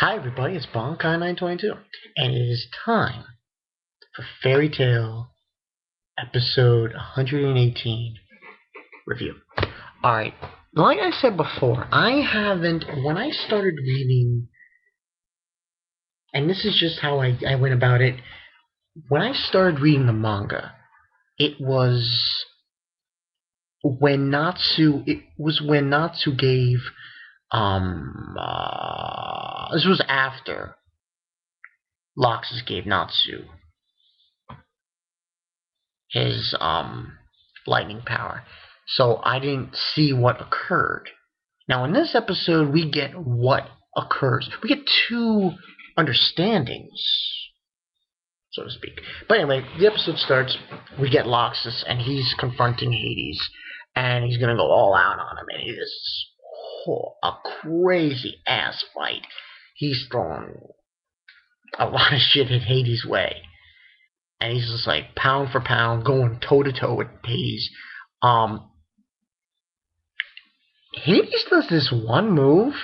Hi everybody, it's Bonkai922, and it is time for Fairy Tale episode 118 review. Alright, like I said before, when I started reading, and this is just how I went about it, when I started reading the manga, it was when Natsu gave, this was after Laxus gave Natsu his lightning power. So I didn't see what occurred. Now in this episode we get what occurs. We get two understandings, so to speak. But anyway, the episode starts, we get Laxus and he's confronting Hades and he's gonna go all out on him, and it is a crazy ass fight. He's throwing a lot of shit in Hades' way. And he's just like pound for pound, going toe to toe with Hades. Um, Hades does this one move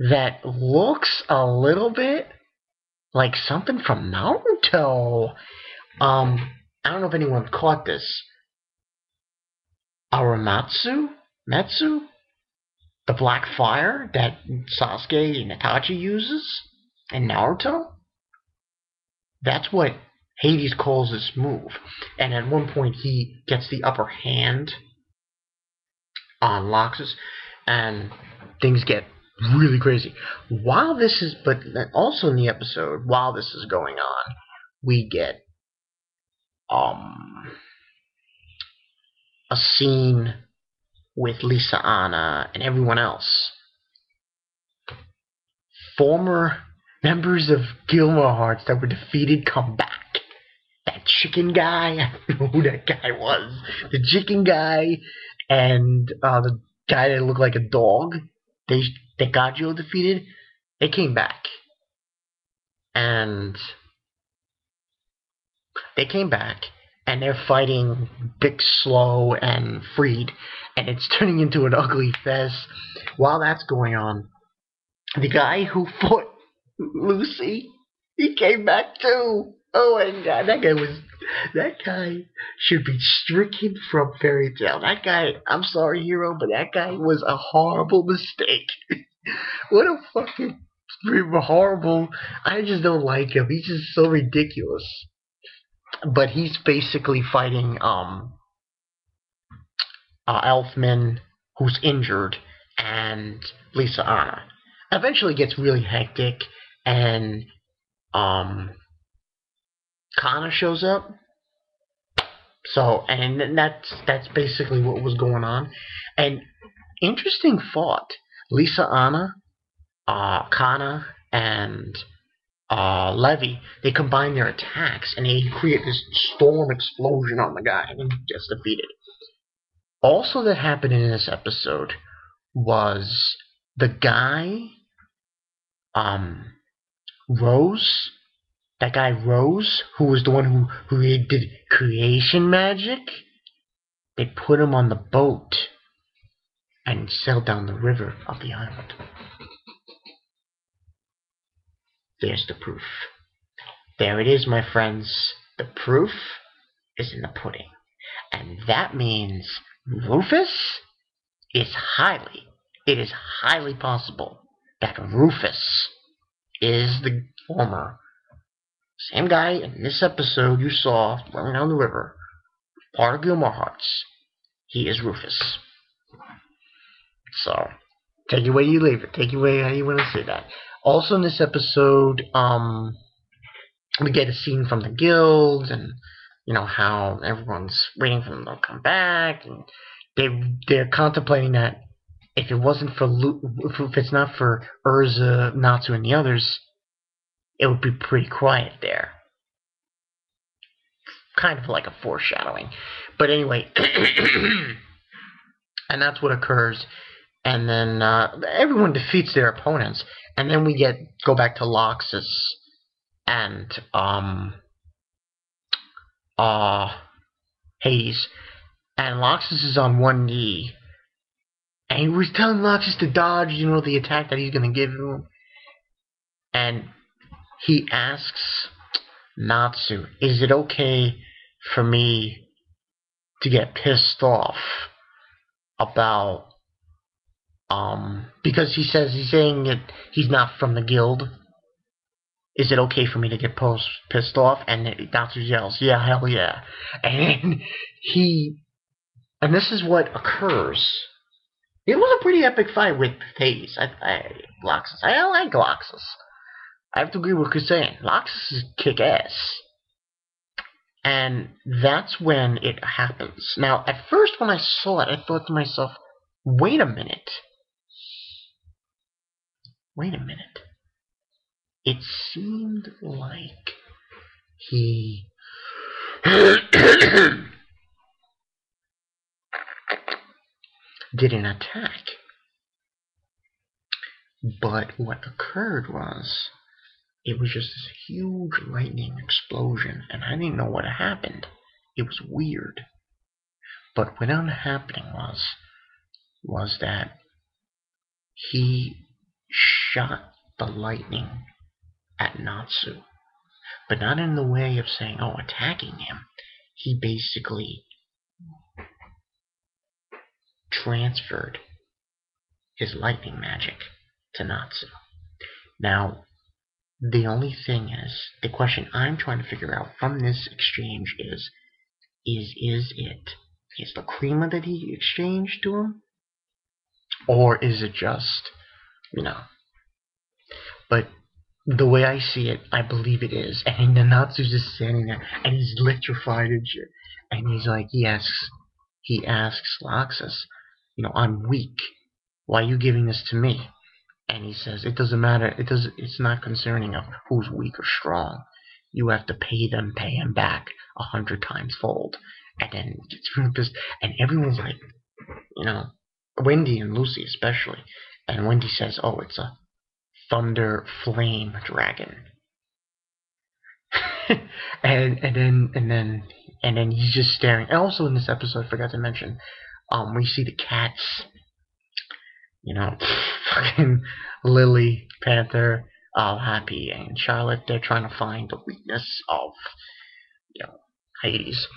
that looks a little bit like something from Naruto. I don't know if anyone caught this. Matsu, the black fire that Sasuke and Itachi uses in Naruto. That's what Hades calls this move. And at one point he gets the upper hand on Laxus, and things get really crazy. But also in the episode, while this is going on, we get a scene with Lisa Anna and everyone else. Former members of Gilmore Hearts that were defeated come back. That chicken guy, I don't know who that guy was. The chicken guy and the guy that looked like a dog, that Gajo defeated, they came back. And they're fighting Big Slow and Freed, and it's turning into an ugly fest. While that's going on, the guy who fought Lucy, he came back too. Oh my god, that guy should be stricken from Fairy Tail. That guy, I'm sorry, hero, but that guy was a horrible mistake. What a fucking horrible. I just don't like him. He's just so ridiculous. But he's basically fighting Elfman, who's injured, and Lisa Anna. Eventually gets really hectic, and Kana shows up. So, and that's basically what was going on. And interesting thought, Lisa Anna, Kana, and Levy, they combine their attacks and they create this storm explosion on the guy, and he gets defeated. Also, that happened in this episode was the guy, Rose. That guy Rose, who was the one who did creation magic. They put him on the boat and sailed down the river of the island. There's the proof. There it is, my friends. The proof is in the pudding. And that means Rufus it is highly possible that Rufus is the former same guy in this episode you saw running down the river, part of Gilmore Hearts. He is Rufus. So, take it away you leave it. Take it away how you want to say that. Also in this episode, we get a scene from the guild, and you know how everyone's waiting for them to come back, and they're contemplating that if it's not for Urza, Natsu, and the others, it would be pretty quiet there. Kind of like a foreshadowing. But anyway, and that's what occurs. And then everyone defeats their opponents, and then we go back to Laxus and Hades, and Laxus is on one knee, and he was telling Laxus to dodge, the attack that he's gonna give him. And he asks Natsu, is it okay for me to get pissed off about, because he's saying that he's not from the guild. Is it okay for me to get pissed off? And Natsu yells, yeah, hell yeah. And he, and this is what occurs. It was a pretty epic fight with Hades. Laxus. I like Laxus. I have to agree with what you're saying. Laxus is kick-ass. And that's when it happens. Now, at first when I saw it, I thought to myself, wait a minute. Wait a minute. It seemed like he didn't attack. But what occurred was, it was just this huge lightning explosion, and I didn't know what happened. It was weird. But what ended up happening was that he shot the lightning at Natsu, but not in the way of saying, oh, attacking him. He basically transferred his lightning magic to Natsu. Now, the only thing is, the question I'm trying to figure out from this exchange is the Krima that he exchanged to him? Or is it just, but the way I see it, I believe it is. And Natsu's just standing there, and he's electrified and shit. And he's like, he asks Laxus, I'm weak. Why are you giving this to me? And he says, it doesn't matter. It's not concerning of who's weak or strong. You have to pay him back 100 times fold. And then it's really pissed. And everyone's like, Wendy and Lucy especially. And Wendy says, oh, it's a thunder flame dragon. and then he's just staring. And also in this episode, I forgot to mention, we see the cats, fucking Lily, Panther, Happy, and Charlotte. They're trying to find the weakness of, Hades.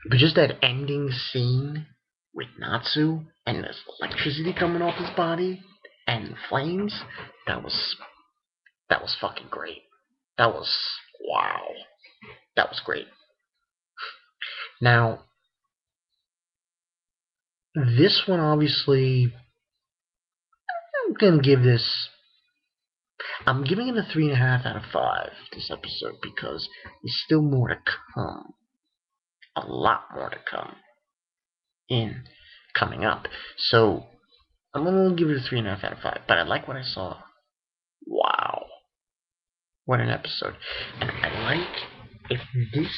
But just that ending scene with Natsu and this electricity coming off his body and flames, that was fucking great. That was, wow. That was great. Now, this one obviously, I'm giving it a 3.5 out of 5 this episode, because there's still more to come. A lot more to come coming up. So I'm gonna give it a 3.5 out of 5. But I like what I saw. Wow, what an episode! And I like, if this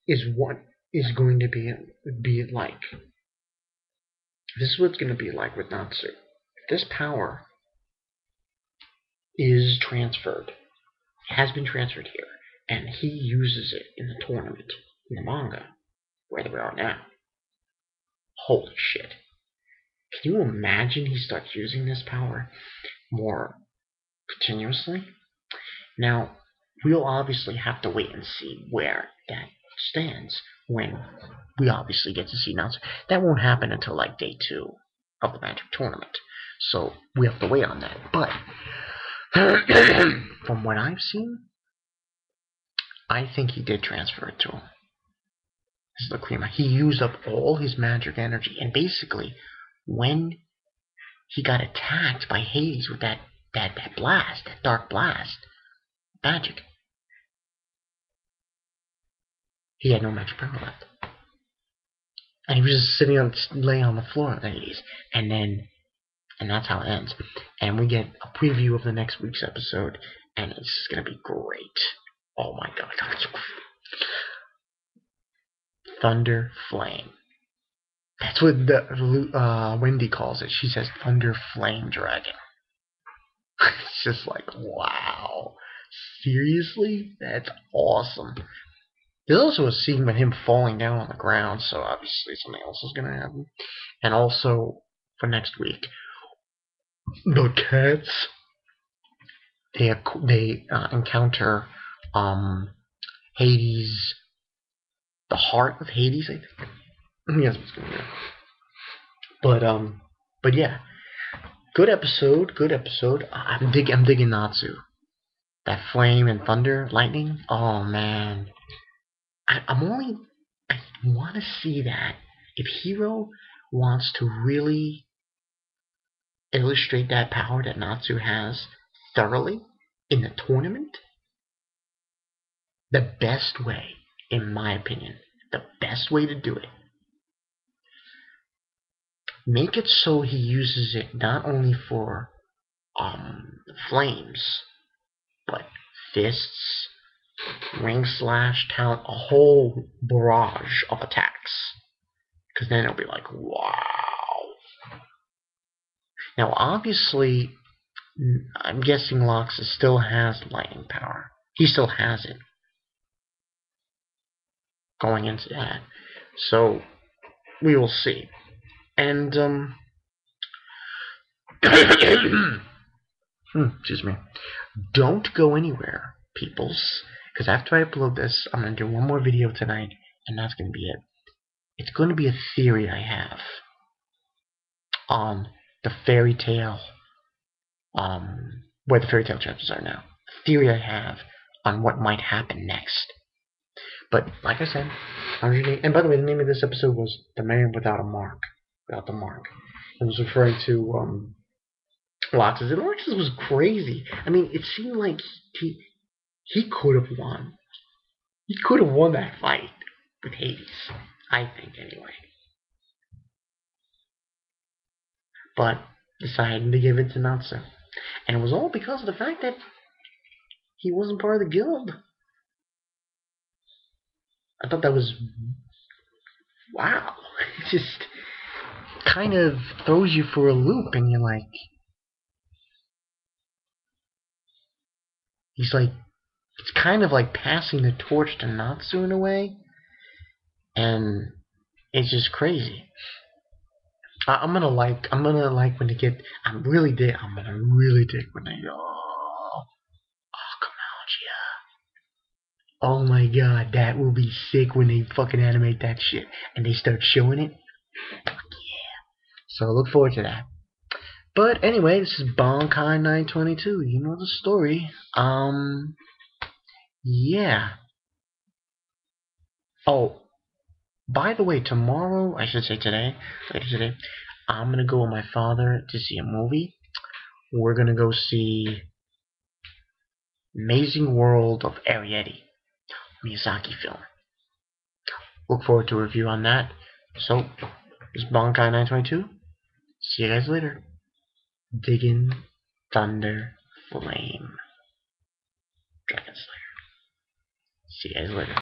is what is going to be like. This is what it's going to be like with Natsu. If this power is transferred, has been transferred here, and he uses it in the tournament, in the manga, where we are now. Holy shit. Can you imagine he starts using this power more continuously? Now, we'll obviously have to wait and see where that stands when we obviously get to see Natsu. That won't happen until like day 2 of the Magic Tournament. So we have to wait on that. But from what I've seen, I think he did transfer it to him. This is the Krima. He used up all his magic energy, and basically, when he got attacked by Hades with that blast, that dark blast, magic, he had no magic power left, and he was just laying on the floor of Hades, and that's how it ends. And we get a preview of the next week's episode, and it's gonna be great. Oh my god. Thunder Flame. That's what Wendy calls it. She says Thunder Flame Dragon. It's just like, wow. Seriously? That's awesome. There's also a scene with him falling down on the ground, so obviously something else is going to happen. And also, for next week, the cats they encounter Hades, the heart of Hades, I think. Yes, what's going on. But yeah, good episode, good episode. I'm digging Natsu. That flame and thunder, lightning. Oh man, I want to see that. If Hiro wants to really illustrate that power that Natsu has thoroughly in the tournament, the best way, in my opinion, the best way to do it, make it so he uses it not only for flames, but fists, ring slash, talent, a whole barrage of attacks. Because then it'll be like, wow. Now, obviously, I'm guessing Laxus still has lightning power. He still has it going into that. So, we will see. And, excuse me. Don't go anywhere, peoples. Because after I upload this, I'm going to do one more video tonight, and that's going to be it. It's going to be a theory I have on the fairy tale, where the fairy tale chapters are now. A theory I have on what might happen next. But, like I said, and by the way, the name of this episode was The Man Without a Mark. Without the Mark. It was referring to, Laxus. And Laxus was crazy. I mean, it seemed like he could have won. He could have won that fight with Hades. I think, anyway. But decided to give it to Natsu. And it was all because of the fact that he wasn't part of the guild. I thought that was... wow. It just kind of throws you for a loop, and you're like... he's like... it's kind of like passing the torch to Natsu in a way. And it's just crazy. I'm gonna like when they get... I'm gonna really dig when they go... oh, come out, yeah. Oh my god, that will be sick when they fucking animate that shit and they start showing it. Fuck yeah. So look forward to that. But anyway, this is Bonkai 922. You know the story. Yeah. Oh, by the way, tomorrow, I should say today, later today, I'm gonna go with my father to see a movie. We're gonna go see Amazing World of Arrietty, Miyazaki film. Look forward to a review on that. So, this is Bonkai 922. See you guys later. Diggin' Thunder Flame. Dragon Slayer. See you guys later.